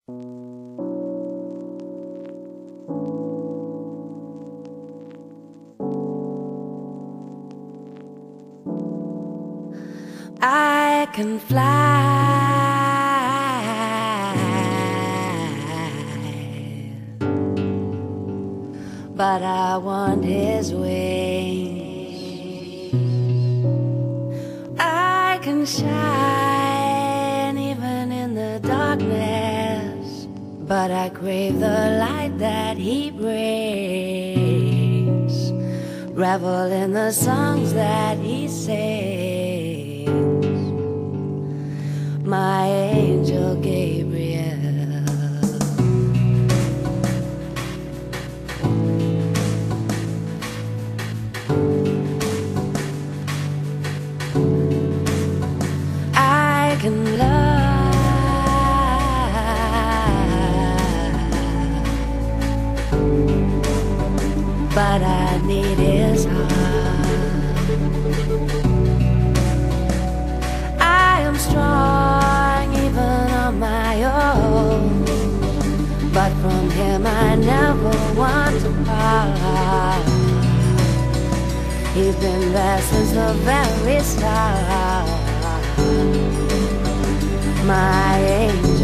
I can fly, but I want his wings. I can shine even in the darkness, but I crave the light that he brings. Revel in the songs that he sings. My angel Gabriel. I can love, but I need his heart. I am strong even on my own, but from him I never want to part. He's been there since the very start. My angel.